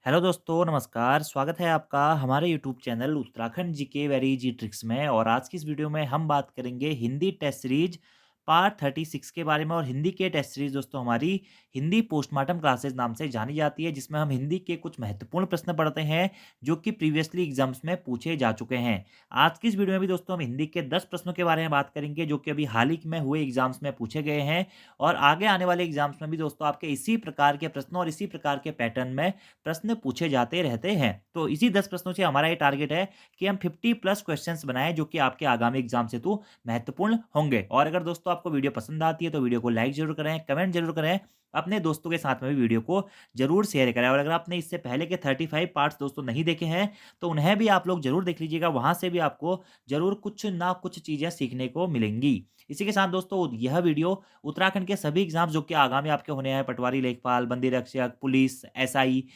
Hello दोस्तों, नमस्कार। स्वागत है आपका हमारे YouTube channel Uttarakhand GK very easy tricks में। और आज की इस वीडियो में हम बात करेंगे हिंदी टेस्ट सीरीज पार्ट 36 के बारे में। और हिंदी के टेस्ट सीरीज दोस्तों हमारी हिंदी पोस्टमार्टम क्लासेस नाम से जानी जाती है, जिसमें हम हिंदी के कुछ महत्वपूर्ण प्रश्न पढ़ते हैं जो कि प्रीवियसली एग्जाम्स में पूछे जा चुके हैं। आज की इस वीडियो में भी दोस्तों हम हिंदी के 10 प्रश्नों के बारे में बात करेंगे जो कि अभी हाल ही में हुए एग्जाम्स में पूछे गए हैं। और आगे आने वाले एग्जाम्स में भी दोस्तों आपके इसी प्रकार के प्रश्न और इसी प्रकार के पैटर्न में प्रश्न पूछे जाते रहते हैं। तो इसी 10 प्रश्नों से हमारा ये टारगेट है कि हम 50 प्लस क्वेश्चंस बनाएं जो कि आपके आगामी एग्जाम से तो महत्वपूर्ण होंगे। और अगर दोस्तों आपको वीडियो पसंद आती है तो वीडियो को लाइक जरूर करें, कमेंट जरूर करें, अपने दोस्तों के साथ में भी वीडियो को जरूर शेयर करें। और अगर आपने इससे पहले के 35 पार्ट्स दोस्तों नहीं देखे हैं तो उन्हें भी आप लोग जरूर देख लीजिएगा। वहां से भी आपको जरूर कुछ ना कुछ चीजें सीखने को मिलेंगी। इसी के साथ दोस्तों यह वीडियो उत्तराखंड के सभी एग्जाम जो कि आगामी आपके होने हैं, पटवारी, लेखपाल, बंदी रक्षक, पुलिस, एसआई,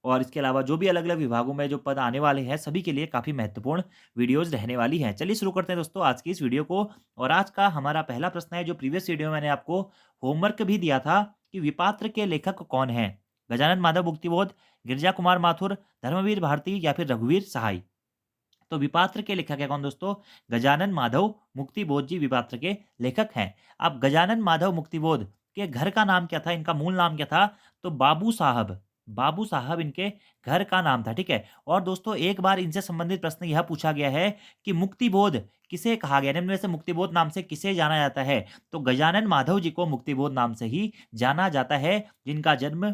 और इसके अलावा जो भी अलग-अलग विभागों में जो पद आने वाले हैं, सभी के लिए काफ़ी महत्वपूर्ण वीडियोज़ रहने वाली हैं। चलिए शुरू करते हैं दोस्तों आज की इस वीडियो को। और आज का हमारा पहला प्रश्न है, जो प्रीवियस वीडियो में मैंने आपको होमवर्क भी दिया था कि विपात्र के लेखक कौन हैं? गजानन माधव मुक्तिबोध, गिरिजा कुमार माथुर, धर्मवीर भारती या फिर रघुवीर सहाय? तो विपात्र के लेखक है कौन दोस्तों? गजानन माधव मुक्तिबोध जी विपात्र के लेखक हैं। अब गजानन माधव मुक्तिबोध के घर का नाम क्या था? इनका मूल नाम क्या था? तो बाबू साहब। बाबू साहब इनके घर का नाम था, ठीक है। और दोस्तों एक बार इनसे संबंधित प्रश्न यह पूछा गया है कि मुक्तिबोध किसे कहा गया? निम्न में से मुक्तिबोध नाम से किसे जाना जाता है? तो गजानन माधव जी को मुक्तिबोध नाम से ही जाना जाता है, जिनका जन्म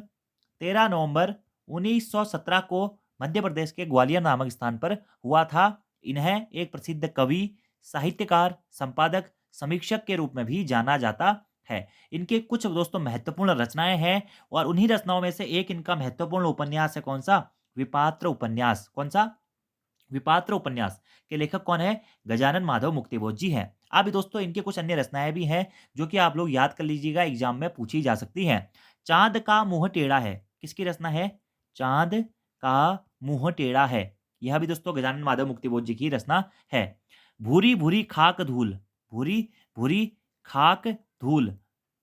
13 नवंबर 1917 को मध्य प्रदेश के ग्वालियर नामक स्थान पर हुआ था। इन्हें एक प्रसिद्ध कवि, साहित्यकार, संपादक, समीक्षक के रूप में भी जाना जाता है। इनके कुछ दोस्तों महत्वपूर्ण रचनाएँ हैं और उन्हीं रचनाओं में से एक इनका महत्वपूर्ण उपन्यास है कौन-सा? विपात्र उपन्यास। कौन-सा? विपात्र उपन्यास के लेखक कौन है? गजानन माधव मुक्तिबोध जी हैं। अब दोस्तों इनके कुछ अन्य रचनाएँ भी हैं जो कि आप लोग याद कर लीजिएगा, एग्जाम में पूछी जा सकती हैं। चाँद का मुँह टेढ़ा है, किसकी रचना है? चाँद का मुँह टेढ़ा है। यह भी दोस्तों गजानन माधव मुक्तिबोध जी की रचना है। भूरी-भूरी खाक धूल, भूरी-भूरी खाक धूल,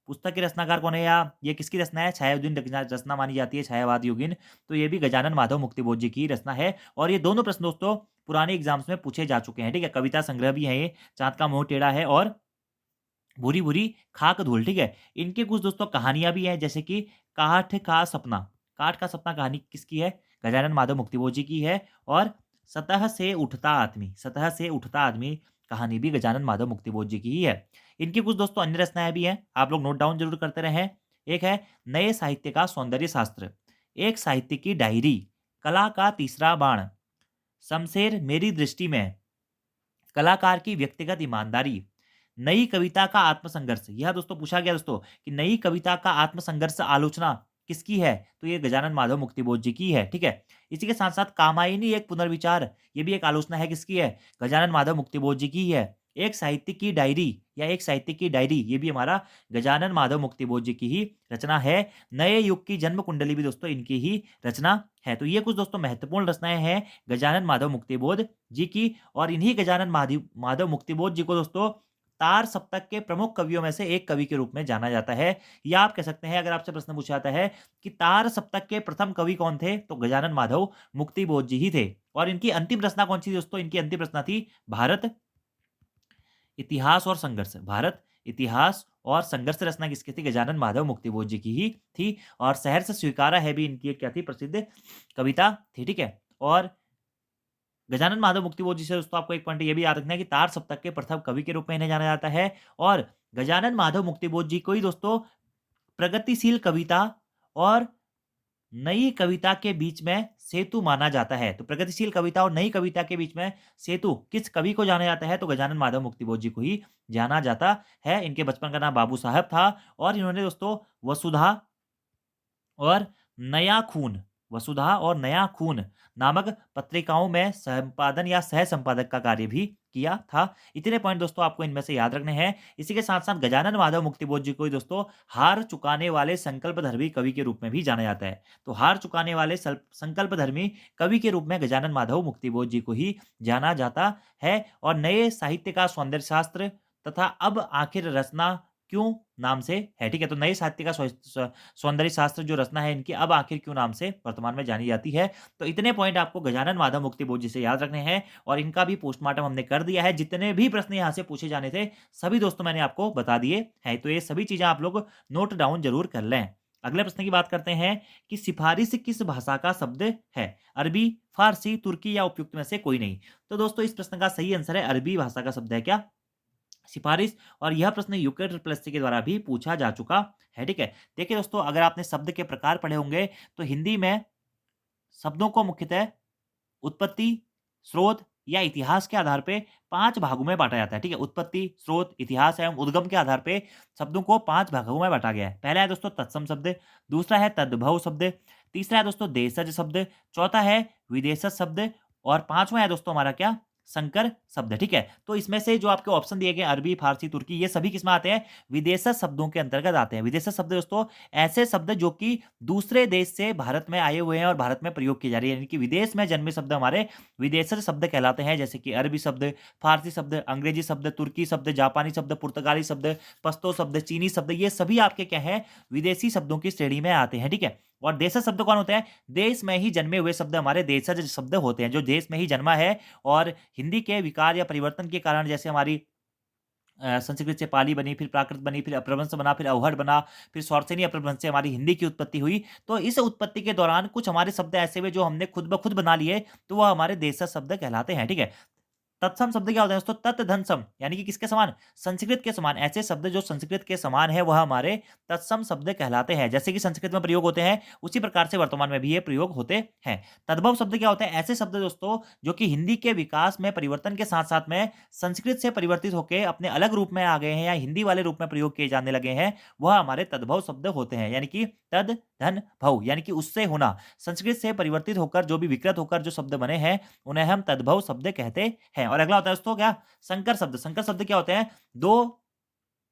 पुस्तक के रचनाकार कौन है? या ये किसकी रचना है? छायाउद्दीन रचना रचना मानी जाती है, छायावाद योगिन। तो ये भी गजानन माधव मुक्तिबोध जी की रचना है। और ये दोनों प्रश्न दोस्तों पुराने एग्जाम्स में पूछे जा चुके हैं, ठीक है। कविता संग्रह भी है ये, चाँद का मुँह टेढ़ा है और भूरी-भूरी खाक धूल, ठीक है। इनके कुछ दोस्तों कहानियाँ भी हैं, जैसे कि काठ का सपना। काठ का सपना कहानी किसकी है? गजानन माधव मुक्तिबोध जी की है। और सतह से उठता आदमी, सतह से उठता आदमी कहानी भी गजानन माधव मुक्तिबोध जी की ही है। इनकी कुछ दोस्तों अन्य रचनाएँ भी हैं, आप लोग नोट डाउन ज़रूर करते रहें। एक है नए साहित्य का सौंदर्य शास्त्र, एक साहित्य की डायरी, कला का तीसरा बाण, शमशेर मेरी दृष्टि में, कलाकार की व्यक्तिगत ईमानदारी, नई कविता का आत्मसंघर्ष। यह दोस्तों पूछा गया दोस्तों कि नई कविता का आत्मसंघर्ष आलोचना किसकी है? तो ये गजानन माधव मुक्तिबोध जी की है, ठीक है। इसी के साथ-साथ कामायनी एक पुनर्विचार, ये भी एक आलोचना है, किसकी है? गजानन माधव मुक्तिबोध जी की ही है। एक साहित्य की डायरी या एक साहित्य की डायरी, ये भी हमारा गजानन माधव मुक्तिबोध जी की ही रचना है। नए युग की जन्म कुंडली भी दोस्तों इनकी ही रचना है। तो ये कुछ दोस्तों महत्वपूर्ण रचनाएँ हैं गजानन माधव मुक्तिबोध जी की। और इन्हीं गजानन माधव मुक्तिबोध जी को दोस्तों तार सप्तक के प्रमुख कवियों में से एक कवि के रूप में जाना जाता है। या आप कह सकते हैं, अगर आपसे प्रश्न पूछा जाता है कि तार सप्तक के प्रथम कवि कौन थे? तो गजानन माधव मुक्तिबोध जी ही थे। और इनकी अंतिम रचना कौन-सी थी दोस्तों? इनकी अंतिम रचना थी भारत, इतिहास और संघर्ष। भारत, इतिहास और संघर्ष रचना किसकी थी? गजानन माधव मुक्तिबोध जी की ही थी। और शहर से स्वीकारा है भी इनकी एक क्या थी? प्रसिद्ध कविता थी, ठीक है। और गजानन माधव मुक्तिबोध जी से दोस्तों आपको एक पॉइंट ये भी याद रखना है कि तार सप्तक के प्रथम कवि के रूप में इन्हें जाना जाता है। और गजानन माधव मुक्तिबोध जी को ही दोस्तों प्रगतिशील कविता और नई कविता के बीच में सेतु माना जाता है। तो प्रगतिशील कविता और नई कविता के बीच में सेतु किस कवि को जाना जाता है? तो गजानन माधव मुक्तिबोध जी को ही जाना जाता है। इनके बचपन का नाम बाबू साहब था। और इन्होंने दोस्तों वसुधा और नया खून, वसुधा और नया खून नामक पत्रिकाओं में संपादन या सह संपादक का कार्य भी किया था। इतने पॉइंट दोस्तों आपको इनमें से याद रखने हैं। इसी के साथ-साथ गजानन माधव मुक्तिबोध जी को ही दोस्तों हार चुकाने वाले संकल्पधर्मी कवि के रूप में भी जाना जाता है। तो हार चुकाने वाले संकल्पधर्मी कवि के रूप में गजानन माधव मुक्तिबोध जी को ही जाना जाता है। और नए साहित्य का सौंदर्य शास्त्र तथा अब आखिर रचना क्यों नाम से है, ठीक है? तो नए साहित्य का सौंदर्य शास्त्र जो रचना है इनकी अब आखिर क्यों नाम से वर्तमान में जानी जाती है। तो इतने पॉइंट आपको गजानन माधव मुक्तिबोध जी से याद रखने हैं और इनका भी पोस्टमार्टम हमने कर दिया है। जितने भी प्रश्न यहाँ से पूछे जाने थे, सभी दोस्तों मैंने आपको बता दिए हैं। तो ये सभी चीज़ें आप लोग नोट डाउन ज़रूर कर लें। अगले प्रश्न की बात करते हैं कि सिफारिश किस भाषा का शब्द है? अरबी, फ़ारसी, तुर्की या उपयुक्त में से कोई नहीं। तो दोस्तों इस प्रश्न का सही आंसर है अरबी भाषा का शब्द है क्या? सिफारिश। और यह प्रश्न यूके के द्वारा भी पूछा जा चुका है, ठीक है? देखिए दोस्तों, अगर आपने शब्द के प्रकार पढ़े होंगे, तो हिंदी में शब्दों को मुख्यतः उत्पत्ति, स्रोत या इतिहास के आधार पे 5 भागों में बाँटा जाता है, ठीक है? उत्पत्ति, स्रोत, इतिहास एवं उद्गम के आधार पे शब्दों को 5 भागों में बाँटा गया है। पहला है दोस्तों तत्सम शब्द, दूसरा है तद्भव शब्द, तीसरा है दोस्तों देशज शब्द, चौथा है विदेशज शब्द और पाँचवाँ है दोस्तों हमारा क्या? संकर शब्द, ठीक है? तो इसमें से जो आपके ऑप्शन दिए गए अरबी, फारसी, तुर्की ये सभी किसमें आते हैं? विदेशज शब्दों के अंतर्गत आते हैं। विदेशज शब्द दोस्तों ऐसे शब्द जो कि दूसरे देश से भारत में आए हुए हैं और भारत में प्रयोग किए जा रहे हैं, यानी कि विदेश में जन्मे शब्द हमारे विदेशज शब्द कहलाते हैं। जैसे कि अरबी शब्द, फारसी शब्द, अंग्रेजी शब्द, तुर्की शब्द, जापानी शब्द, पुर्तगाली शब्द, पश्तो शब्द, चीनी शब्द, ये सभी आपके क्या है? विदेशी शब्दों की श्रेणी में आते हैं, ठीक है? और देशज शब्द कौन होते हैं? देश में ही जन्मे हुए शब्द हमारे देशज शब्द होते हैं, जो देश में ही जन्मा है और हिंदी के विकार या परिवर्तन के कारण जैसे हमारी संस्कृत से पाली बनी, फिर प्राकृत बनी, फिर अपभ्रंश बना, फिर अवहड़ बना, फिर शौरसेनी अपभ्रंश से हमारी हिंदी की उत्पत्ति हुई। तो इस उत्पत्ति के दौरान कुछ हमारे शब्द ऐसे हुए जो हमने खुद ब खुद बना लिए, तो वह हमारे देशज शब्द कहलाते हैं, ठीक है? तत्सम शब्द क्या होता है दोस्तों? तत् धन सम, यानी कि किसके समान? संस्कृत के समान। ऐसे शब्द जो संस्कृत के समान है, वह हमारे तत्सम शब्द कहलाते हैं। जैसे कि संस्कृत में प्रयोग होते हैं, उसी प्रकार से वर्तमान में भी ये प्रयोग होते हैं। तद्भव शब्द क्या होते हैं? ऐसे शब्द दोस्तों जो कि हिंदी के विकास में परिवर्तन के साथ-साथ में संस्कृत से परिवर्तित होके अपने अलग रूप में आ गए हैं या हिंदी वाले रूप में प्रयोग किए जाने लगे हैं, वह हमारे तद्भव शब्द होते हैं। यानी कि तद, धन, भव, यानी कि उससे होना। संस्कृत से परिवर्तित होकर जो भी विकृत होकर जो शब्द बने हैं, उन्हें हम तद्भव शब्द कहते हैं। और अगला होता है दोस्तों क्या? संकर शब्द। संकर शब्द क्या होते हैं? 2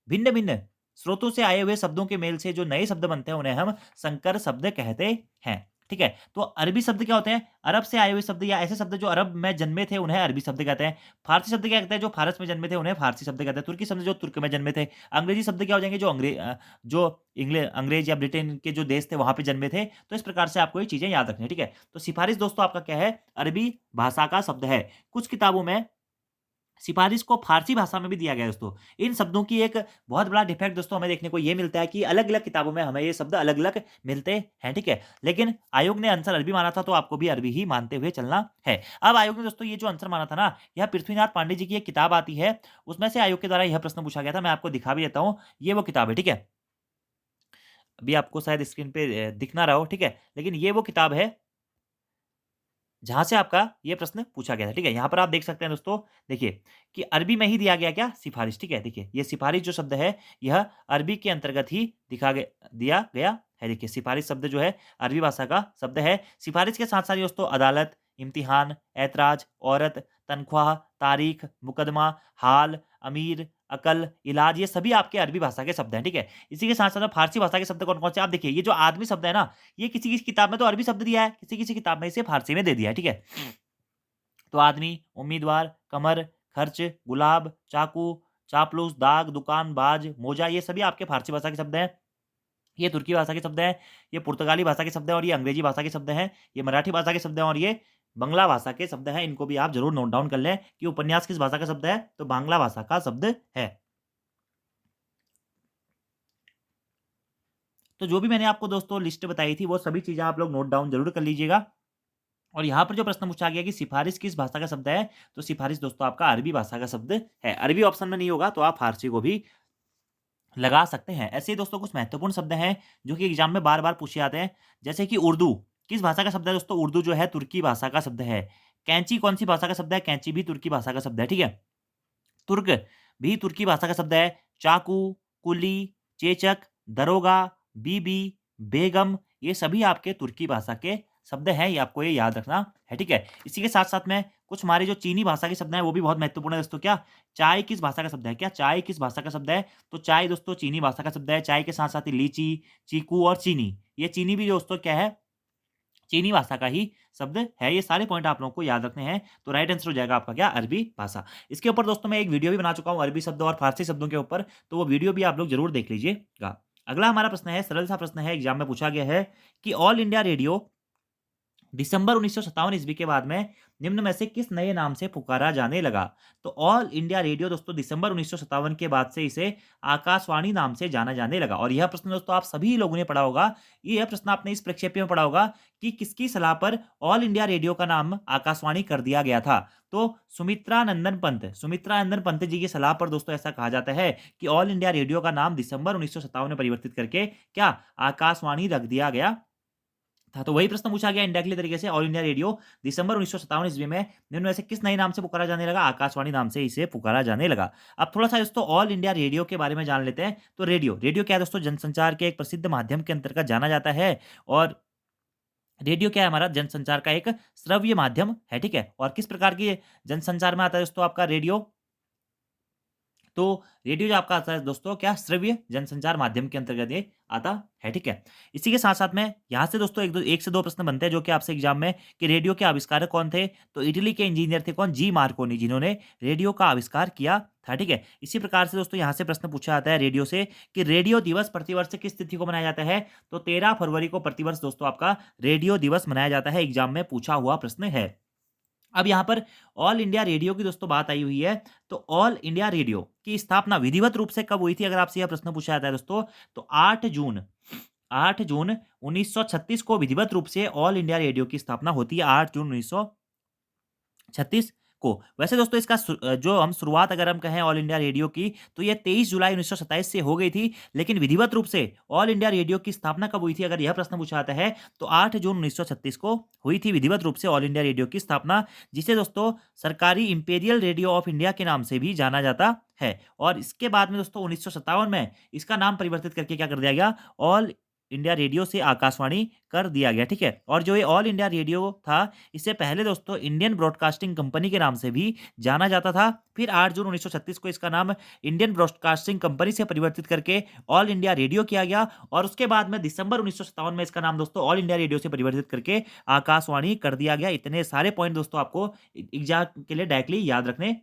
भिन्न-भिन्न स्रोतों से आए हुए शब्दों के मेल से जो नए शब्द बनते हैं, उन्हें हम संकर शब्द कहते हैं। ठीक है? तो अरबी शब्द क्या होते हैं? अरब से आए हुए शब्द या ऐसे शब्द जो अरब में जन्मे थे, उन्हें अरबी शब्द कहते हैं। फारसी शब्द क्या कहते हैं? जो फारस में जन्मे थे, उन्हें फारसी शब्द कहते हैं। तुर्की शब्द जो तुर्क में जन्मे थे। अंग्रेजी शब्द क्या हो जाएँगे? जो अंग्रेज या ब्रिटेन के जो देश थे, वहाँ पे जन्मे थे। तो इस प्रकार से आपको ये चीज़ें याद रखनी है, ठीक है? तो सिफारिश दोस्तों आपका क्या है? अरबी भाषा का शब्द है। कुछ किताबों में सिफारिश को फ़ारसी भाषा में भी दिया गया है दोस्तों। इन शब्दों की एक बहुत बड़ा डिफेक्ट दोस्तों हमें देखने को ये मिलता है कि अलग-अलग किताबों में हमें ये शब्द अलग-अलग मिलते हैं, ठीक है? लेकिन आयोग ने आंसर अरबी माना था, तो आपको भी अरबी ही मानते हुए चलना है। अब आयोग ने दोस्तों ये जो आंसर माना था ना, यह पृथ्वीनाथ पांडे जी की एक किताब आती है, उसमें से आयोग के द्वारा यह प्रश्न पूछा गया था। मैं आपको दिखा भी देता हूँ, ये वो किताब है, ठीक है? अभी आपको शायद स्क्रीन पे दिख ना रहा हो, ठीक है? लेकिन ये वो किताब है जहाँ से आपका ये प्रश्न पूछा गया था, ठीक है? यहाँ पर आप देख सकते हैं दोस्तों, देखिए कि अरबी में ही दिया गया क्या? सिफ़ारिश, ठीक है? देखिए, ये सिफ़ारिश जो शब्द है, यह अरबी के अंतर्गत ही दिया गया है। देखिए, सिफ़ारिश शब्द जो है, अरबी भाषा का शब्द है। सिफ़ारिश के साथ-साथ दोस्तों अदालत, इम्तिहान, ऐतराज़, औरत, तनख्वाह, तारीख, मुकदमा, हाल, अमीर, अकल, इलाज, ये सभी आपके अरबी भाषा के शब्द हैं, ठीक है? इसी के साथ-साथ में फ़ारसी भाषा के शब्द कौन-कौन से? आप देखिए, ये जो आदमी शब्द है ना, ये किसी-किसी किताब में तो अरबी शब्द दिया है, किसी-किसी किताब में इसे फ़ारसी में दे दिया है, ठीक है? तो आदमी, उम्मीदवार, कमर, खर्च, गुलाब, चाकू, चापलूस, दाग, दुकान, बाज, मोजा, ये सभी आपके फ़ारसी भाषा के शब्द हैं। ये तुर्की भाषा के शब्द हैं, ये पुर्तगाली भाषा के शब्द हैं और ये अंग्रेजी भाषा के शब्द हैं। ये मराठी भाषा के शब्द हैं और ये बंगला भाषा के शब्द हैं। इनको भी आप ज़रूर नोट डाउन कर लें कि उपन्यास किस भाषा का शब्द है, तो बांग्ला भाषा का शब्द है। तो जो भी मैंने आपको दोस्तों लिस्ट बताई थी, वो सभी चीज़ें आप लोग नोट डाउन ज़रूर कर लीजिएगा। और यहाँ पर जो प्रश्न पूछा गया कि सिफ़ारिश किस भाषा का शब्द है, तो सिफ़ारिश दोस्तों आपका अरबी भाषा का शब्द है। अरबी ऑप्शन में नहीं होगा, तो आप फ़ारसी को भी लगा सकते हैं। ऐसे ही दोस्तों कुछ महत्वपूर्ण शब्द हैं, जो कि एग्ज़ाम में बार-बार पूछे जाते हैं। जैसे कि उर्दू, किस भाषा का शब्द है दोस्तों? उर्दू जो है तुर्की भाषा का शब्द है। कैंची कौन-सी भाषा का शब्द है? कैंची भी तुर्की भाषा का शब्द है, ठीक है? तुर्क भी तुर्की भाषा का शब्द है। चाकू, कुली, चेचक, दरोगा, बीबी, बेगम, ये सभी आपके तुर्की भाषा के शब्द हैं, ये आपको ये याद रखना है, ठीक है? इसी के साथ-साथ में कुछ हमारे जो चीनी भाषा के शब्द हैं, वो भी बहुत महत्वपूर्ण है दोस्तों। क्या चाय किस भाषा का शब्द है? क्या चाय किस भाषा का शब्द है? तो चाय दोस्तों चीनी भाषा का शब्द है। चाय के साथ-साथ ही लीची, चीकू और चीनी, ये चीनी भी दोस्तों क्या है? चीनी भाषा का ही शब्द है। ये सारे पॉइंट आप लोगों को याद रखने हैं। तो राइट आंसर हो जाएगा आपका क्या? अरबी भाषा। इसके ऊपर दोस्तों मैं एक वीडियो भी बना चुका हूँ अरबी शब्द और फारसी शब्दों के ऊपर, तो वो वीडियो भी आप लोग ज़रूर देख लीजिएगा। अगला हमारा प्रश्न है, सरल सा प्रश्न है, एग्ज़ाम में पूछा गया है कि ऑल इंडिया रेडियो दिसंबर 1957 ईस्वी के बाद में निम्न में से किस नए नाम से पुकारा जाने लगा? तो ऑल इंडिया रेडियो दोस्तों दिसंबर 1957 के बाद से इसे आकाशवाणी नाम से जाना जाने लगा। और यह प्रश्न दोस्तों आप सभी लोगों ने पढ़ा होगा। यह प्रश्न आपने इस प्रक्षेप्य में पढ़ा होगा कि किसकी सलाह पर ऑल इंडिया रेडियो का नाम आकाशवाणी कर दिया गया था? तो सुमित्रा नंदन पंत जी की सलाह पर दोस्तों ऐसा कहा जाता है कि ऑल इंडिया रेडियो का नाम दिसंबर 1957 में परिवर्तित करके क्या आकाशवाणी रख दिया गया था। तो वही प्रश्न पूछा गया इनडायरेक्टली तरीके से, ऑल इंडिया रेडियो दिसंबर 1957 ईस्वी में निम्न में से किस नए नाम से पुकारा जाने लगा? आकाशवाणी नाम से इसे पुकारा जाने लगा। अब थोड़ा-सा दोस्तों ऑल इंडिया रेडियो के बारे में जान लेते हैं। तो रेडियो क्या है दोस्तों? जनसंचार के एक प्रसिद्ध माध्यम के अंतर्गत जाना जाता है। और रेडियो क्या है? हमारा जनसंचार का एक श्रव्य माध्यम है, ठीक है? और किस प्रकार की जनसंचार में आता है दोस्तों आपका रेडियो? तो रेडियो जो आपका आता है दोस्तों क्या? श्रव्य जनसंचार माध्यम के अंतर्गत ये आता है, ठीक है? इसी के साथ-साथ में यहाँ से दोस्तों 1 से 2 प्रश्न बनते हैं जो कि आपसे एग्ज़ाम में, कि रेडियो के आविष्कारक कौन थे? तो इटली के इंजीनियर थे कौन? जी मार्कोनी, जिन्होंने रेडियो का आविष्कार किया था, ठीक है? इसी प्रकार से दोस्तों यहाँ से प्रश्न पूछा जाता है रेडियो से कि रेडियो दिवस प्रतिवर्ष किस तिथि को मनाया जाता है? तो 13 फरवरी को प्रतिवर्ष दोस्तों आपका रेडियो दिवस मनाया जाता है। एग्ज़ाम में पूछा हुआ प्रश्न है। अब यहाँ पर ऑल इंडिया रेडियो की दोस्तों बात आई हुई है। तो ऑल इंडिया रेडियो की स्थापना विधिवत रूप से कब हुई थी? अगर आपसे यह प्रश्न पूछा जाता है दोस्तों, तो 8 जून 1936 को विधिवत रूप से ऑल इंडिया रेडियो की स्थापना होती है, 8 जून 1936 को। वैसे दोस्तों इसका जो हम शुरुआत अगर हम कहें ऑल इंडिया रेडियो की, तो ये 23 जुलाई 1927 से हो गई थी। लेकिन विधिवत रूप से ऑल इंडिया रेडियो की स्थापना कब हुई थी? अगर यह प्रश्न पूछा जाता है, तो 8 जून 1936 को हुई थी विधिवत रूप से ऑल इंडिया रेडियो की स्थापना, जिसे दोस्तों सरकारी इंपीरियल रेडियो ऑफ इंडिया के नाम से भी जाना जाता है। और इसके बाद में दोस्तों 1957 में इसका नाम परिवर्तित करके क्या कर दिया गया? ऑल इंडिया रेडियो से आकाशवाणी कर दिया गया, ठीक है? और जो ये ऑल इंडिया रेडियो था, इससे पहले दोस्तों इंडियन ब्रॉडकास्टिंग कंपनी के नाम से भी जाना जाता था। फिर 8 जून 1936 को इसका नाम इंडियन ब्रॉडकास्टिंग कंपनी से परिवर्तित करके ऑल इंडिया रेडियो किया गया। और उसके बाद में दिसंबर 1957 में इसका नाम दोस्तों ऑल इंडिया रेडियो से परिवर्तित करके आकाशवाणी कर दिया गया। इतने सारे पॉइंट दोस्तों आपको एग्ज़ाम के लिए डायरेक्टली याद रखने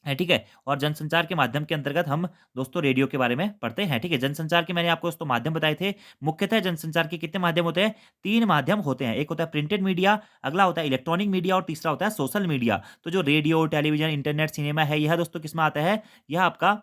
है, ठीक है? और जनसंचार के माध्यम के अंतर्गत हम दोस्तों रेडियो के बारे में पढ़ते हैं, ठीक है? जनसंचार के मैंने आपको दोस्तों माध्यम बताए थे। मुख्यतः जनसंचार के कितने माध्यम होते हैं? 3 माध्यम होते हैं। एक होता है प्रिंटेड मीडिया, अगला होता है इलेक्ट्रॉनिक मीडिया और तीसरा होता है सोशल मीडिया। तो जो रेडियो, टेलीविज़न, इंटरनेट, सिनेमा है, यह दोस्तों किसमें आता है? यह आपका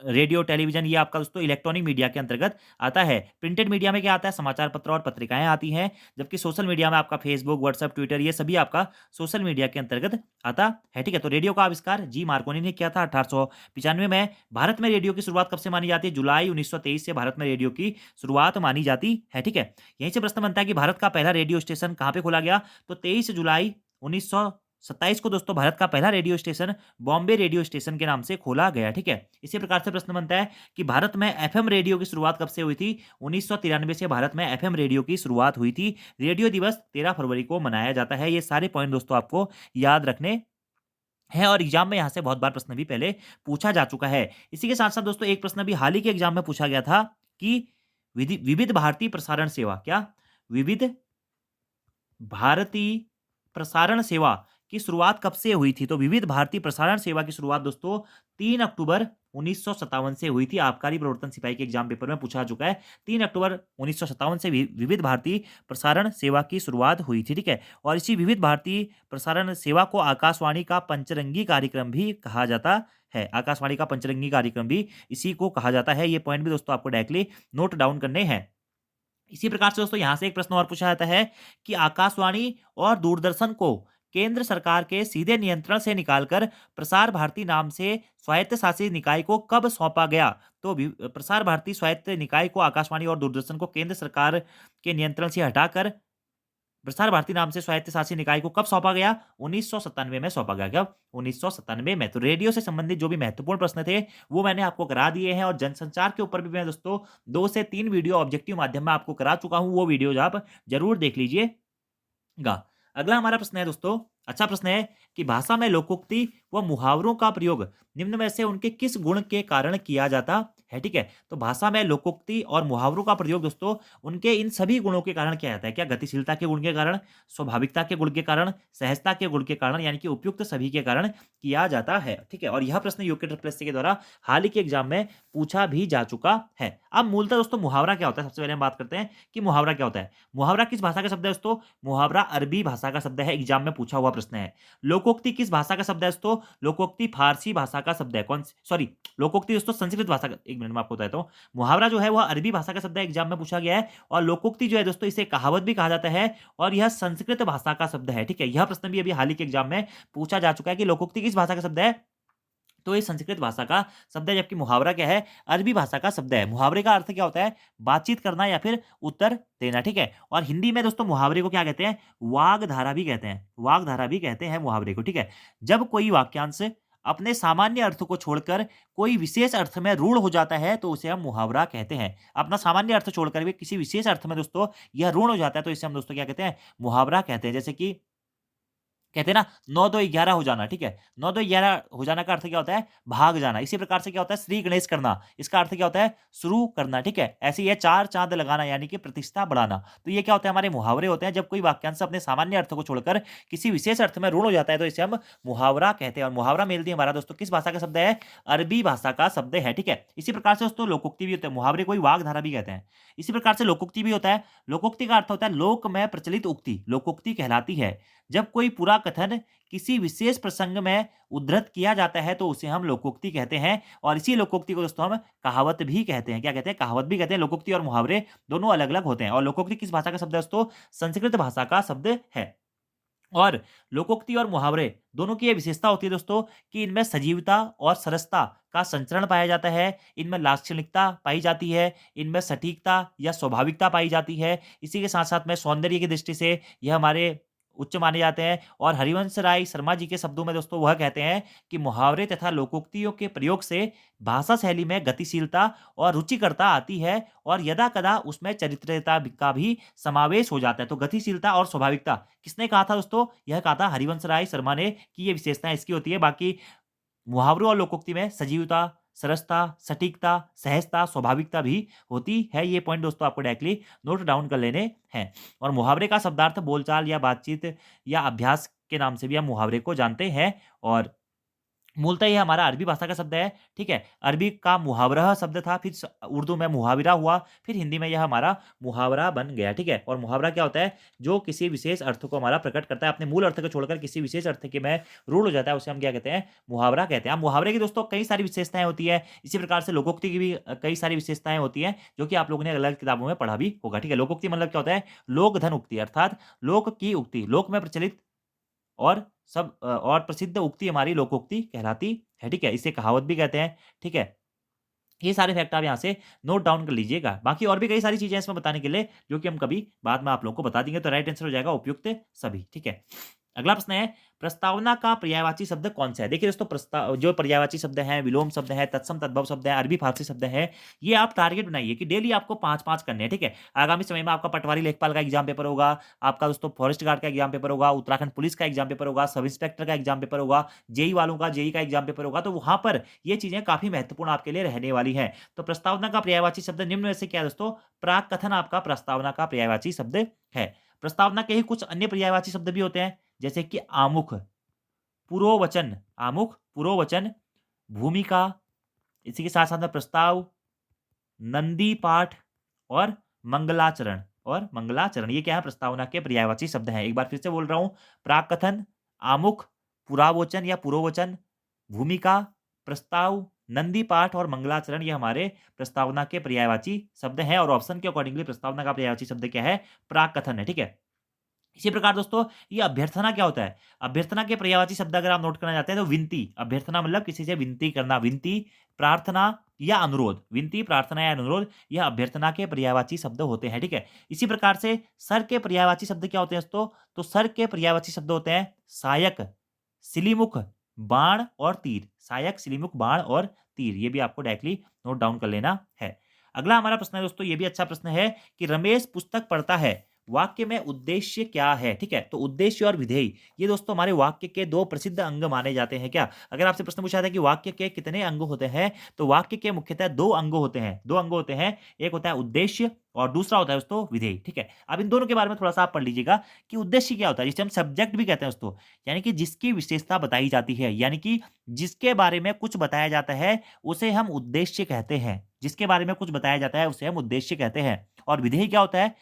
रेडियो, टेलीविज़न, ये आपका दोस्तों इलेक्ट्रॉनिक मीडिया के अंतर्गत आता है। प्रिंटेड मीडिया में क्या आता है? समाचार पत्र और पत्रिकाएँ आती हैं, जबकि सोशल मीडिया में आपका फेसबुक, व्हाट्सएप, ट्विटर, ये सभी आपका सोशल मीडिया के अंतर्गत आता है, ठीक है? तो रेडियो का आविष्कार जी मार्कोनी ने किया था 1895 में। भारत में रेडियो की शुरुआत कब से मानी जाती है? जुलाई 1923 से भारत में रेडियो की शुरुआत मानी जाती है, ठीक है? यहीं से प्रश्न बनता है कि भारत का पहला रेडियो स्टेशन कहाँ पे खोला गया? तो 23 जुलाई 1927 को दोस्तों भारत का पहला radio station Bombay radio station के नाम से खोला गया, ठीक है? इसी प्रकार से प्रश्न बनता है कि भारत में एफएम रेडियो की शुरुआत कब से हुई थी? 1993 से भारत में एफएम रेडियो की शुरुआत हुई थी। रेडियो दिवस 13 फरवरी को मनाया जाता है। ये सारे पॉइंट दोस्तों आपको याद रखने हैं और एग्जाम में यहाँ से बहुत बार प्रश्न भी पहले पूछा जा चुका है। इसी के साथ-साथ दोस्तों एक प्रश्न भी हाल ही के एग्जाम में पूछा गया था कि विविध भारती प्रसारण सेवा क्या? विविध भारती प्रसारण सेवा की शुरुआत कब से हुई थी? तो विविध भारती प्रसारण सेवा की शुरुआत दोस्तों 3 अक्टूबर 1957 से हुई थी। आबकारी प्रवर्तन सिपाही के एग्जाम पेपर में पूछा चुका है। 3 अक्टूबर 1957 से विविध भारती प्रसारण सेवा की शुरुआत हुई थी, ठीक है? और इसी विविध भारती प्रसारण सेवा को आकाशवाणी का पंचरंगी कार्यक्रम भी कहा जाता है। आकाशवाणी का पंचरंगी कार्यक्रम भी इसी को कहा जाता है। ये पॉइंट भी दोस्तों आपको डायरेक्टली नोट डाउन करने हैं। इसी प्रकार से दोस्तों यहाँ से एक प्रश्न और पूछा जाता है कि आकाशवाणी और दूरदर्शन को केंद्र सरकार के सीधे नियंत्रण से निकालकर प्रसार भारती नाम से स्वायत्त शासित निकाय को कब सौंपा गया? तो प्रसार भारती स्वायत्त निकाय को आकाशवाणी और दूरदर्शन को केंद्र सरकार के नियंत्रण से हटाकर प्रसार भारती नाम से स्वायत्त शासी निकाय को कब सौंपा गया? 1997 में सौंपा गया। कब? 1997 में। तो रेडियो से संबंधित जो भी महत्वपूर्ण प्रश्न थे, वो मैंने आपको करा दिए हैं और जनसंचार के ऊपर भी मैं दोस्तों 2 से 3 वीडियो ऑब्जेक्टिव माध्यम में आपको करा चुका हूँ। वो वीडियोज़ आप ज़रूर देख लीजिएगा। अगला हमारा प्रश्न है दोस्तों, अच्छा प्रश्न है कि भाषा में लोकोक्ति व मुहावरों का प्रयोग निम्न में से उनके किस गुण के कारण किया जाता है? ठीक है, तो भाषा में लोकोक्ति और मुहावरों का प्रयोग दोस्तों उनके इन सभी गुणों के कारण किया जाता है। क्या? गतिशीलता के गुण के कारण, स्वाभाविकता के गुण के कारण, सहजता के गुण के कारण, यानी कि उपयुक्त सभी के कारण किया जाता है। ठीक है, और यह प्रश्न यूके ट्रिपल एससी के द्वारा हाल ही के एग्जाम में पूछा भी जा चुका है। अब मूलतः दोस्तों मुहावरा क्या होता है? सबसे पहले हम बात करते हैं कि मुहावरा क्या होता है। मुहावरा किस भाषा का शब्द है दोस्तों? मुहावरा अरबी भाषा का शब्द है। एग्जाम में पूछा हुआ प्रश्न है। लोकोक्ति किस भाषा का शब्द है दोस्तों? लोकोक्ति फारसी भाषा का शब्द है। कौन सी? सॉरी, लोकोक्ति दोस्तों संस्कृत भाषा का, एक मिनट में आपको बताता हूँ। मुहावरा जो है वह अरबी भाषा का शब्द है, एग्जाम में पूछा गया है। और लोकोक्ति जो है दोस्तों इसे कहावत भी कहा जाता है और यह संस्कृत भाषा का शब्द है। ठीक है, यह प्रश्न भी अभी हाल ही के एग्जाम में पूछा जा चुका है कि लोकोक्ति किस भाषा का शब्द है? तो ये संस्कृत भाषा का शब्द है, जबकि मुहावरा क्या है? अरबी भाषा का शब्द है। मुहावरे का अर्थ क्या होता है? बातचीत करना या फिर उत्तर देना। ठीक है, और हिंदी में दोस्तों मुहावरे को क्या कहते हैं? वाग्धारा भी कहते हैं। वाग्धारा भी कहते हैं मुहावरे को। ठीक है, जब कोई वाक्यांश अपने सामान्य अर्थ को छोड़कर कोई विशेष अर्थ में रूढ़ हो जाता है तो उसे हम मुहावरा कहते हैं। अपना सामान्य अर्थ छोड़कर भी किसी विशेष अर्थ में दोस्तों यह रूढ़ हो जाता है तो इसे हम दोस्तों क्या कहते हैं? मुहावरा कहते हैं। जैसे कि कहते हैं ना 9 2 11 हो जाना। ठीक है, 9 2 11 हो जाना का अर्थ क्या होता है? भाग जाना। इसी प्रकार से क्या होता है? श्री गणेश करना, इसका अर्थ क्या होता है? शुरू करना। ठीक है, ऐसे ही है चार चांद लगाना, यानी कि प्रतिष्ठा बढ़ाना। तो ये क्या होता है? हमारे मुहावरे होते हैं। जब कोई वाक्यांश अपने सामान्य अर्थ को छोड़कर किसी विशेष अर्थ में रूढ़ हो जाता है तो इसे हम मुहावरा कहते हैं। और मुहावरा मेल दी हमारा दोस्तों किस भाषा का शब्द है? अरबी भाषा का शब्द है। ठीक है, इसी प्रकार से दोस्तों लोकोक्ति भी होते हैं। मुहावरे को ही वाग्धारा भी कहते हैं। इसी प्रकार से लोकोक्ति भी होता है। लोकोक्ति का अर्थ होता है लोक में प्रचलित उक्ति, लोकोक्ति कहलाती है। जब कोई पूरा कथन किसी विशेष प्रसंग में उद्धृत किया जाता है तो उसे हम लोकोक्ति कहते हैं। और इसी लोकोक्ति को दोस्तों हम कहावत भी कहते हैं। क्या कहते हैं? कहावत भी कहते हैं। लोकोक्ति और मुहावरे दोनों अलग-अलग होते हैं। और लोकोक्ति किस भाषा का शब्द है दोस्तों? संस्कृत भाषा का शब्द है। और लोकोक्ति और मुहावरे दोनों की ये विशेषता होती है दोस्तों कि इनमें सजीवता और सरसता का संचरण पाया जाता है, इनमें लाक्षणिकता पाई जाती है, इनमें सटीकता या स्वाभाविकता पाई जाती है। इसी के साथ-साथ में सौंदर्य की दृष्टि से यह हमारे उच्च माने जाते हैं। और हरिवंश राय शर्मा जी के शब्दों में दोस्तों वह कहते हैं कि मुहावरे तथा लोकोक्तियों के प्रयोग से भाषा शैली में गतिशीलता और रुचिकरता आती है और यदा-कदा उसमें चरित्रता का भी समावेश हो जाता है। तो गतिशीलता और स्वाभाविकता किसने कहा था दोस्तों? यह कहा था हरिवंश राय शर्मा ने कि ये विशेषताएँ इसकी होती है। बाकी मुहावरों और लोकोक्ति में सजीवता, सरसता, सटीकता, सहजता, स्वाभाविकता भी होती है। ये पॉइंट दोस्तों आपको डायरेक्टली नोट डाउन कर लेने हैं। और मुहावरे का शब्दार्थ बोलचाल या बातचीत या अभ्यास के नाम से भी हम मुहावरे को जानते हैं। और मूलतः ये हमारा अरबी भाषा का शब्द है। ठीक है, अरबी का मुहावरा शब्द था, फिर उर्दू में मुहाविरा हुआ, फिर हिंदी में यह हमारा मुहावरा बन गया। ठीक है, और मुहावरा क्या होता है? जो किसी विशेष अर्थ को हमारा प्रकट करता है, अपने मूल अर्थ को छोड़कर किसी विशेष अर्थ के में रूढ़ हो जाता है, उसे हम क्या कहते हैं? मुहावरा कहते हैं। अब मुहावरे की दोस्तों कई सारी विशेषताएं होती है। इसी प्रकार से लोकोक्ति की भी कई सारी विशेषताएं होती हैं जो कि आप लोगों ने अलग अलग किताबों में पढ़ा भी होगा। ठीक है, लोकोक्ति मतलब क्या होता है? लोक धन उक्ति, अर्थात लोक की उक्ति, लोक में प्रचलित और और प्रसिद्ध उक्ति हमारी लोकोक्ति कहलाती है। ठीक है, इसे कहावत भी कहते हैं। ठीक है, ये सारे फैक्ट आप यहाँ से नोट डाउन कर लीजिएगा। बाकी और भी कई सारी चीज़ें हैं इसमें बताने के लिए जो कि हम कभी बाद में आप लोगों को बता देंगे। तो राइट आंसर हो जाएगा उपयुक्त सभी। ठीक है, अगला प्रश्न है प्रस्तावना का पर्यायवाची शब्द कौन सा है? देखिए दोस्तों प्रस्ताव जो पर्यायवाची शब्द हैं, विलोम शब्द है, तत्सम तद्भव शब्द है, अरबी फारसी शब्द है, ये आप टारगेट बनाइए कि डेली आपको 5-5 करने हैं। ठीक है, आगामी समय में आपका पटवारी लेखपाल का एग्जाम पेपर होगा, आपका दोस्तों फॉरेस्ट गार्ड का एग्जाम पेपर होगा, उत्तराखंड पुलिस का एग्जाम पेपर होगा, सब इंस्पेक्टर का एग्जाम पेपर होगा, जेई वालों का जेई का एग्जाम पेपर होगा। तो वहां पर ये चीजें काफी महत्वपूर्ण आपके लिए रहने वाली है। तो प्रस्तावना का पर्यायवाची शब्द निम्न में से क्या है दोस्तों? प्राक कथन आपका प्रस्तावना का पर्यायवाची शब्द है। प्रस्तावना के ही कुछ अन्य पर्यायवाची शब्द भी होते हैं जैसे कि आमुख, पुरोवचन, आमुख, पुरोवचन, भूमिका, इसी के साथ-साथ में प्रस्ताव, नंदी पाठ और मंगलाचरण ये क्या है? प्रस्तावना के पर्यायवाची शब्द हैं। एक बार फिर से बोल रहा हूँ, प्राक्कथन, आमुख, पुरावोचन या पुरोवचन, भूमिका, प्रस्ताव, नंदी पाठ और मंगलाचरण ये हमारे प्रस्तावना के पर्यायवाची शब्द हैं। और ऑप्शन के अकॉर्डिंगली प्रस्तावना का पर्यायवाची शब्द क्या है? प्राक्कथन है। ठीक है? इसी प्रकार दोस्तों ये अभ्यर्थना क्या होता है? अभ्यर्थना के पर्यायवाची शब्द अगर आप नोट करना चाहते हैं तो विनती, अभ्यर्थना मतलब किसी से विनती करना, विनती, प्रार्थना या अनुरोध, विनती, प्रार्थना या अनुरोध यह अभ्यर्थना के पर्यायवाची शब्द होते हैं। ठीक है, इसी प्रकार से सर के पर्यायवाची शब्द क्या होते हैं दोस्तों? तो सर के पर्यायवाची शब्द होते हैं सहायक, सिलीमुख, बाण और तीर, सहायक, सिलीमुख, बाण और तीर। ये भी आपको डायरेक्टली नोट डाउन कर लेना है। अगला हमारा प्रश्न है दोस्तों, ये भी अच्छा प्रश्न है कि रमेश पुस्तक पढ़ता है वाक्य में उद्देश्य क्या है, ठीक है। तो उद्देश्य और विधेय ये दोस्तों हमारे वाक्य के दो प्रसिद्ध अंग माने जाते हैं। क्या अगर आपसे प्रश्न पूछा था कि वाक्य के कितने अंग होते हैं, तो वाक्य के मुख्यतः दो अंग होते हैं, दो अंग होते हैं। एक होता है उद्देश्य और दूसरा होता है दोस्तों विधेय, ठीक है। अब इन दोनों के बारे में थोड़ा सा आप पढ़ लीजिएगा कि उद्देश्य क्या होता है, जिसे हम सब्जेक्ट भी कहते हैं दोस्तों, यानी कि जिसकी विशेषता बताई जाती है, यानी कि जिसके बारे में कुछ बताया जाता है उसे हम उद्देश्य कहते हैं। जिसके बारे में कुछ बताया जाता है उसे हम उद्देश्य कहते हैं। और विधेय क्या होता है,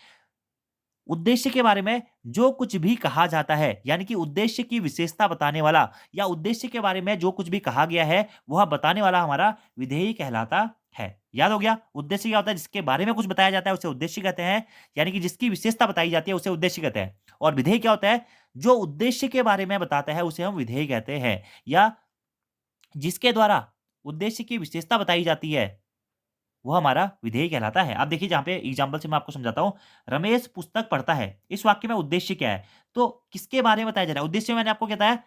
उद्देश्य के बारे में जो कुछ भी कहा जाता है, यानी कि उद्देश्य की विशेषता बताने वाला या उद्देश्य के बारे में जो कुछ भी कहा गया है वह बताने वाला हमारा विधेय कहलाता है। याद हो गया, उद्देश्य क्या होता है, जिसके बारे में कुछ बताया जाता है उसे उद्देश्य कहते हैं, यानी कि जिसकी विशेषता बताई जाती है उसे उद्देश्य कहते हैं। और विधेय क्या होता है, जो उद्देश्य के बारे में बताता है उसे हम विधेय कहते हैं, या जिसके द्वारा उद्देश्य की विशेषता बताई जाती है वो हमारा विधेय कहलाता है। अब देखिए, जहाँ पे एग्जाम्पल से मैं आपको समझाता हूँ। रमेश पुस्तक पढ़ता है, इस वाक्य में उद्देश्य क्या है, तो किसके बारे में बताया जा रहा है, उद्देश्य मैंने आपको क्या बताया,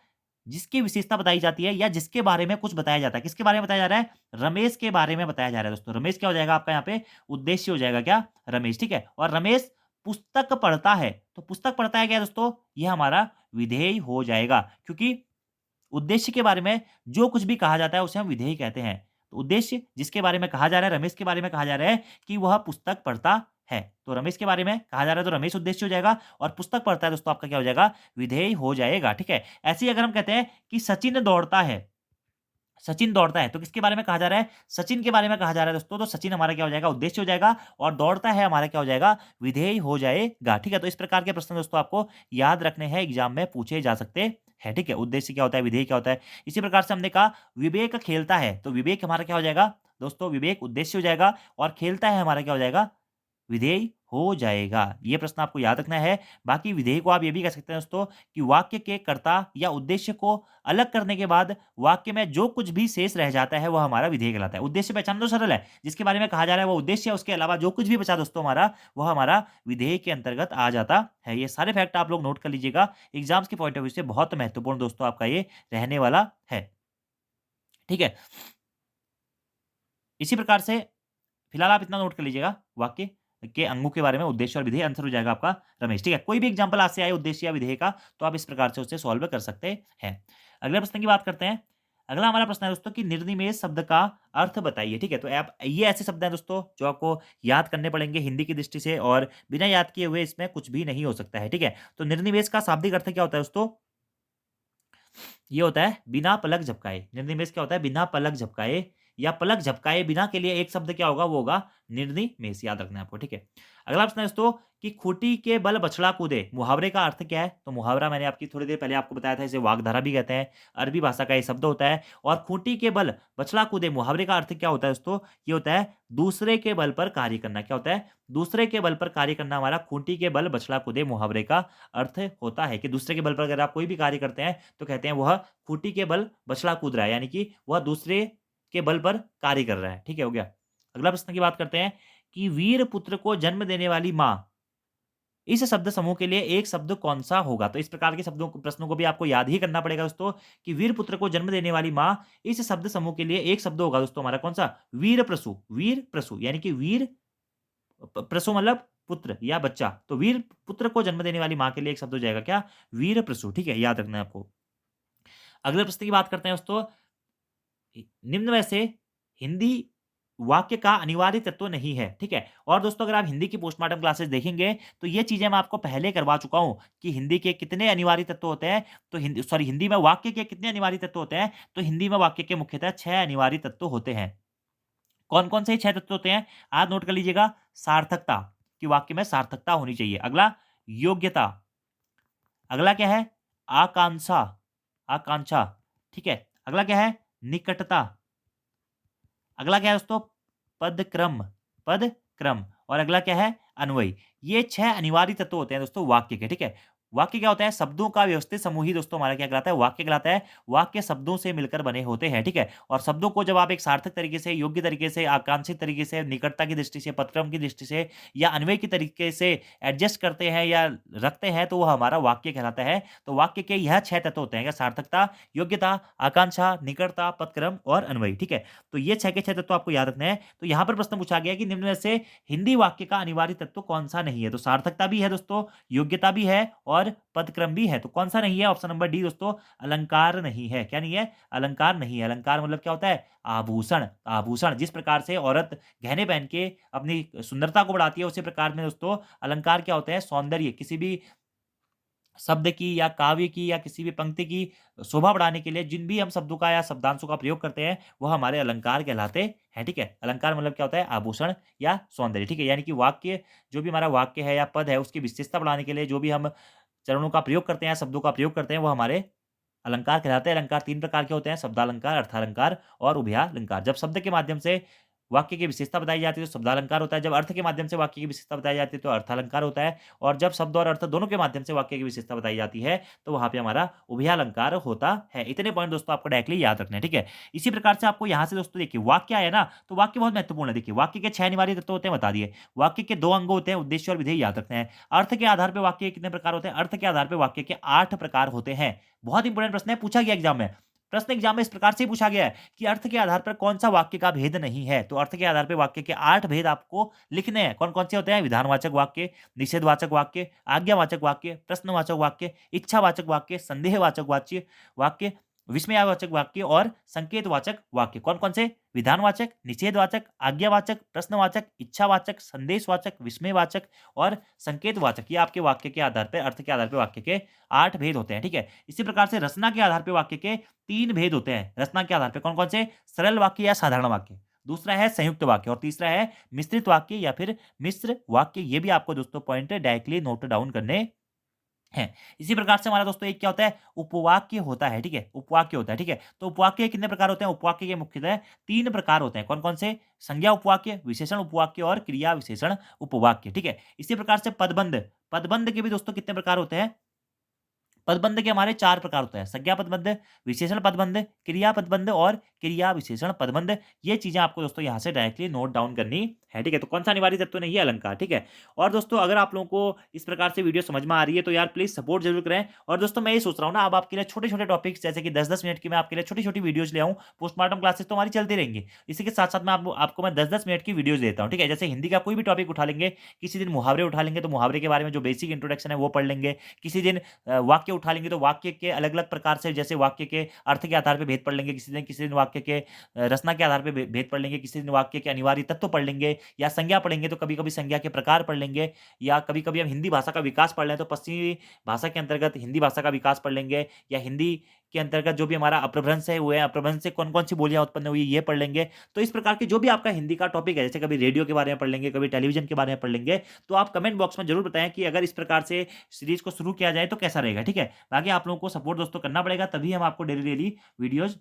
जिसकी विशेषता बताई जाती है या जिसके बारे में कुछ बताया जाता है। किसके बारे में बताया जा रहा है, रमेश के बारे में बताया जा रहा है दोस्तों। रमेश क्या हो जाएगा आपका यहाँ पे, उद्देश्य हो जाएगा क्या, रमेश, ठीक है। और रमेश पुस्तक पढ़ता है, तो पुस्तक पढ़ता है क्या दोस्तों, ये हमारा विधेय हो जाएगा, क्योंकि उद्देश्य के बारे में जो कुछ भी कहा जाता है उसे हम विधेय कहते हैं। तो उद्देश्य जिसके बारे में कहा जा रहा है, रमेश के बारे में कहा जा रहा है कि वह पुस्तक पढ़ता है, तो रमेश के बारे में कहा जा रहा है तो रमेश उद्देश्य हो जाएगा, और पुस्तक पढ़ता है दोस्तों आपका क्या हो जाएगा, विधेय हो जाएगा, ठीक है। ऐसे ही अगर हम कहते हैं कि सचिन दौड़ता है, सचिन दौड़ता है, तो किसके बारे में कहा जा रहा है, सचिन के बारे में कहा जा रहा है दोस्तों, तो सचिन हमारा क्या हो जाएगा, उद्देश्य हो जाएगा, और दौड़ता है हमारा क्या हो जाएगा, विधेय हो जाएगा, ठीक है। तो इस प्रकार के प्रश्न दोस्तों आपको याद रखने हैं, एग्जाम में पूछे जा सकते हैं, ठीक है। उद्देश्य क्या होता है, विधेय क्या होता है। इसी प्रकार से हमने कहा विवेक खेलता है, तो विवेक हमारा क्या हो जाएगा दोस्तों, विवेक उद्देश्य हो जाएगा, और खेलता है हमारा क्या हो जाएगा, विधेय हो जाएगा। ये प्रश्न आपको याद रखना है। बाकी विधेय को आप ये भी कह सकते हैं दोस्तों कि वाक्य के कर्ता या उद्देश्य को अलग करने के बाद वाक्य में जो कुछ भी शेष रह जाता है वह हमारा विधेय कहलाता है। उद्देश्य पहचान तो सरल है, जिसके बारे में कहा जा रहा है वो उद्देश्य है, उसके अलावा जो कुछ भी बचा दोस्तों हमारा, वह हमारा विधेय के अंतर्गत आ जाता है। ये सारे फैक्ट आप लोग नोट कर लीजिएगा, एग्जाम्स के पॉइंट ऑफ व्यू से बहुत महत्वपूर्ण दोस्तों आपका ये रहने वाला है, ठीक है। इसी प्रकार से फिलहाल आप इतना नोट कर लीजिएगा, वाक्य के अंगों के बारे में उद्देश्य और विधेय, आंसर हो जाएगा आपका रमेश, ठीक है। कोई भी एग्जांपल आज से आए उद्देश्य या विधेय का, तो आप इस प्रकार से उसे सॉल्व कर सकते हैं। अगले प्रश्न की बात करते हैं। अगला हमारा प्रश्न है दोस्तों कि निर्निमेष शब्द का अर्थ बताइए, ठीक है। तो आप ये ऐसे शब्द हैं दोस्तों जो आपको याद करने पड़ेंगे हिंदी की दृष्टि से, और बिना याद किए हुए इसमें कुछ भी नहीं हो सकता है, ठीक है। तो निर्निमेष का शाब्दिक अर्थ क्या होता है दोस्तों, ये होता है बिना पलक झपकाए। निर्निमेष क्या होता है, बिना पलक झपकाए, या पलक झपकाए बिना के लिए एक शब्द क्या होगा, वो होगा निर्निमेष, याद रखना है आपको, ठीक है। अगला प्रश्न है दोस्तों कि खूंटी के बल बछड़ा कूदे, मुहावरे का अर्थ क्या है। तो मुहावरा मैंने आपकी थोड़ी देर पहले आपको बताया था, इसे वाग्धारा भी कहते हैं, अरबी भाषा का ये शब्द होता है। और खूंटी के बल बछड़ा कूदे, मुहावरे का अर्थ क्या होता है दोस्तों, ये होता है दूसरे के बल पर कार्य करना। क्या होता है, दूसरे के बल पर कार्य करना हमारा खूंटी के बल बछड़ा कूदे मुहावरे का अर्थ होता है, कि दूसरे के बल पर अगर आप कोई भी कार्य करते हैं तो कहते हैं वह खूंटी के बल बछड़ा कूद रहा है, यानी कि वह दूसरे के बल पर कार्य कर रहा है, ठीक है, हो गया। अगला प्रश्न की बात करते हैं कि वीर पुत्र को जन्म देने वाली माँ, इस शब्द समूह के लिए एक शब्द कौन सा होगा। तो इस प्रकार के शब्दों प्रश्नों को भी आपको याद ही करना पड़ेगा दोस्तों, कि वीर पुत्र को जन्म देने वाली माँ, इस शब्द समूह के लिए एक शब्द होगा दोस्तों हमारा कौन सा, वीर प्रसू। वीर प्रसू यानी कि वीर प्रसू मतलब पुत्र या बच्चा, तो वीर पुत्र को जन्म देने वाली माँ के लिए एक शब्द हो जाएगा क्या, वीर प्रसू, ठीक है, याद रखना है आपको। अगले प्रश्न की बात करते हैं दोस्तों, निम्न में से हिंदी वाक्य का अनिवार्य तत्व नहीं है, ठीक है। और दोस्तों अगर आप हिंदी की पोस्टमार्टम क्लासेस देखेंगे तो ये चीजें मैं आपको पहले करवा चुका हूं कि हिंदी के कितने अनिवार्य तत्व होते हैं, तो हिंदी में वाक्य के कितने अनिवार्य तत्व होते हैं, तो हिंदी में वाक्य के मुख्यतः 6 अनिवार्य तत्व होते हैं। कौन कौन से 6 तत्व होते हैं, आज नोट कर लीजिएगा। सार्थकता, कि वाक्य में सार्थकता होनी चाहिए। अगला योग्यता। अगला क्या है, आकांक्षा, आकांक्षा, ठीक है। अगला क्या है, निकटता। अगला क्या है दोस्तों, पदक्रम, पदक्रम। और अगला क्या है, अन्वयी। ये 6 अनिवार्य तत्व होते हैं दोस्तों वाक्य के, ठीक है। वाक्य क्या होता है? शब्दों का व्यवस्थित समूह ही दोस्तों हमारा क्या कहलाता है? वाक्य कहलाता है। वाक्य शब्दों से मिलकर बने होते हैं, ठीक है? और शब्दों को जब आप एक सार्थक तरीके से, योग्य तरीके से, आकांक्षित तरीके से, निकटता की दृष्टि से, पदक्रम की दृष्टि से या अन्वय के तरीके से एडजस्ट करते हैं या रखते हैं, तो वो हमारा वाक्य कहलाता है। तो वाक्य के यह 6 तत्व होते हैं क्या? सार्थकता, योग्यता, आकांक्षा, निकटता, पदक्रम और अन्वय, ठीक है? तो ये 6 के 6 तत्व आपको याद रखने हैं। तो यहाँ पर प्रश्न पूछा गया है कि निम्न में से हिंदी वाक्य का अनिवार्य तत्व कौन-सा नहीं है? तो सार्थकता भी है दोस्तों, योग्यता भी है और पदक्रम भी है। तो कौन-सा नहीं है? ऑप्शन नंबर डी दोस्तों, अलंकार नहीं है। क्या नहीं है? अलंकार नहीं है। अलंकार मतलब क्या होता है? आभूषण। आभूषण जिस प्रकार से औरत गहने पहन के अपनी सुंदरता को बढ़ाती है, उसी प्रकार में दोस्तों अलंकार क्या होता है? सौंदर्य, किसी भी शब्द की या काव्य की या किसी भी पंक्ति की शोभा बढ़ाने के लिए जिन भी हम शब्दों का या शब्दांशों का प्रयोग करते हैं, वो हमारे अलंकार कहलाते हैं, ठीक है? अलंकार मतलब क्या होता है? आभूषण या सौंदर्य, ठीक है? यानी कि वाक्य, जो भी हमारा वाक्य है या पद है, उसकी विशेषता बढ़ाने के लिए जो भी हम चरणों का प्रयोग करते हैं, शब्दों का प्रयोग करते हैं, वो हमारे अलंकार कहलाते हैं। अलंकार 3 प्रकार के होते हैं, शब्दालंकार, अर्थालंकार और उभयालंकार। जब शब्द के माध्यम से वाक्य की विशेषता बताई जाती है, तो शब्दालंकार होता है। जब अर्थ के माध्यम से वाक्य की विशेषता बताई जाती है, तो अर्थालंकार होता है। और जब शब्द और अर्थ दोनों के माध्यम से वाक्य की विशेषता बताई जाती है, तो वहाँ पे हमारा उभयालंकार होता है। इतने पॉइंट दोस्तों आपको डायरेक्टली याद रखने हैं, ठीक है? इसी प्रकार से आपको यहाँ से दोस्तों देखिए, वाक्य आया ना, तो वाक्य बहुत महत्वपूर्ण है। देखिए, वाक्य के 6 अनिवार्य तत्व होते हैं, बता दिए। वाक्य के 2 अंग होते हैं, उद्देश्य और विधेय याद रखने हैं। अर्थ के आधार पे वाक्य के कितने प्रकार होते हैं? अर्थ के आधार पे वाक्य के 8 प्रकार होते हैं। बहुत इंपोर्टेंट प्रश्न है, पूछा गया एग्जाम में। प्रश्न एग्जाम में इस प्रकार से ही पूछा गया है कि अर्थ के आधार पर कौन-सा वाक्य का भेद नहीं है। तो अर्थ के आधार पे वाक्य के 8 भेद आपको लिखने हैं। कौन-कौन से होते हैं? विधानवाचक वाक्य, निषेधवाचक वाक्य, आज्ञावाचक वाक्य, प्रश्नवाचक वाक्य, इच्छावाचक वाक्य, संदेहवाचक वाच्य वाक्य, विस्मयवाचक वाक्य और संकेतवाचक वाक्य। कौन-कौन से? विधानवाचक, निषेधवाचक, आज्ञावाचक, प्रश्नवाचक, इच्छावाचक, संदेशवाचक, विस्मयवाचक और संकेतवाचक। ये आपके वाक्य के आधार पे, अर्थ के आधार पे वाक्य के 8 भेद होते हैं, ठीक है? इसी प्रकार से रचना के आधार पे वाक्य के 3 भेद होते हैं। रचना के आधार पे कौन-कौन से? सरल वाक्य या साधारण वाक्य। दूसरा है संयुक्त वाक्य और तीसरा है मिश्रित वाक्य या फिर मिश्र वाक्य। ये भी आपको दोस्तों पॉइंट डायरेक्टली नोट डाउन करने हैं। इसी प्रकार से हमारा दोस्तों एक क्या होता है? उपवाक्य होता है, ठीक है? उपवाक्य होता है, ठीक है? तो उपवाक्य के कितने प्रकार होते हैं? उपवाक्य के मुख्यतः 3 प्रकार होते हैं। कौन-कौन से? संज्ञा उपवाक्य, विशेषण उपवाक्य और क्रिया विशेषण उपवाक्य, ठीक है? इसी प्रकार से पदबंध, पदबंध के भी दोस्तों कितने प्रकार होते हैं? पदबंध के हमारे 4 प्रकार होते हैं। संज्ञा पदबंध, विशेषण पदबंध, क्रिया पदबंध और क्रिया विशेषण पदबंध। ये चीज़ें आपको दोस्तों यहाँ से डायरेक्टली नोट डाउन करनी है, ठीक है? तो कौन-सा अनिवार्य तत्व नहीं है? अलंकार, ठीक है? और दोस्तों अगर आप लोगों को इस प्रकार से वीडियो समझ में आ रही है, तो यार प्लीज़ सपोर्ट ज़रूर करें। और दोस्तों मैं ये सोच रहा हूँ ना, अब आपके लिए छोटे-छोटे टॉपिक्स जैसे कि 10-10 मिनट की मैं आपके लिए छोटी-छोटी वीडियोज़ ले आऊँ। पोस्टमार्टम क्लासेस तो हमारी चलती रहेंगी। इसी के साथ-साथ मैं आपको मैं 10-10 मिनट की वीडियोज़ देता हूँ, ठीक है? जैसे हिंदी का कोई भी टॉपिक उठा लेंगे, किसी दिन मुहावरे उठा लेंगे, तो मुहावरे के बारे में जो बेसिक इंट्रोडक्शन है, वो पढ़ लेंगे। किसी दिन वाक्य उठा लेंगे तो वाक्य के अलग-अलग प्रकार से, जैसे वाक्य के अर्थ के आधार पे भेद पढ़ लेंगे, किसी दिन वाक्य के रचना के आधार पे भेद पढ़ लेंगे, किसी दिन वाक्य के अनिवार्य तत्व पढ़ लेंगे या संज्ञा पढ़ेंगे तो कभी-कभी संज्ञा के प्रकार पढ़ लेंगे या कभी-कभी हम हिंदी भाषा का विकास पढ़ लें तो पश्चिमी भाषा के अंतर्गत हिंदी भाषा का विकास पढ़ लेंगे या हिंदी के अंतर्गत जो भी हमारा अपभ्रंश है, वो है अपभ्रंश से कौन-कौन सी बोलियाँ उत्पन्न हुई, ये पढ़ लेंगे। तो इस प्रकार के जो भी आपका हिंदी का टॉपिक है, जैसे कभी रेडियो के बारे में पढ़ लेंगे, कभी टेलीविज़न के बारे में पढ़ लेंगे, तो आप कमेंट बॉक्स में ज़रूर बताएँ कि अगर इस प्रकार से सीरीज़ को शुरू किया जाए तो कैसा रहेगा, ठीक है? बाकी आप लोगों को सपोर्ट दोस्तों करना पड़ेगा, तभी हम आपको डेली-डेली वीडियोज़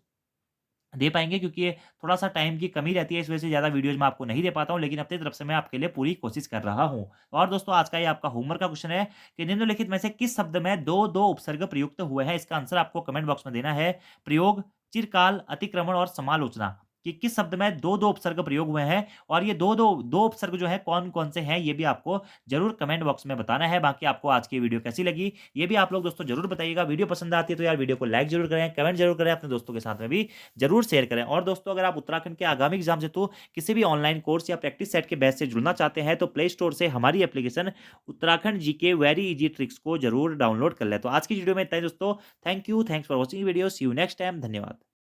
दे पाएँगे, क्योंकि ये थोड़ा-सा टाइम की कमी रहती है, इस वजह से ज़्यादा वीडियोज़ मैं आपको नहीं दे पाता हूँ, लेकिन अपनी तरफ से मैं आपके लिए पूरी कोशिश कर रहा हूँ। और दोस्तों आज का ये आपका होमवर्क का क्वेश्चन है कि निम्नलिखित में से किस शब्द में 2-2 उपसर्ग प्रयुक्त हुए हैं? इसका आंसर आपको कमेंट बॉक्स में देना है। प्रयोग, चिरकाल, अतिक्रमण और समालोचना, कि किस शब्द में 2-2 उपसर्ग प्रयोग हुए हैं और ये 2 उपसर्ग जो हैं कौन-कौन से हैं, ये भी आपको ज़रूर कमेंट बॉक्स में बताना है। बाकी आपको आज की वीडियो कैसी लगी, ये भी आप लोग दोस्तों ज़रूर बताइएगा। वीडियो पसंद आती है तो यार वीडियो को लाइक ज़रूर करें, कमेंट ज़रूर करें, अपने दोस्तों के साथ में भी ज़रूर शेयर करें। और दोस्तों अगर आप उत्तराखंड के आगामी एग्ज़ाम से तो किसी भी ऑनलाइन कोर्स या प्रैक्टिस सेट के बैच से जुड़ना चाहते हैं, तो प्ले स्टोर से हमारी application Uttarakhand GK very easy tricks को ज़रूर डाउनलोड कर लें। तो आज की वीडियो में इतना ही दोस्तों। Thank you, thanks for watching video. See you next time. धन्यवाद।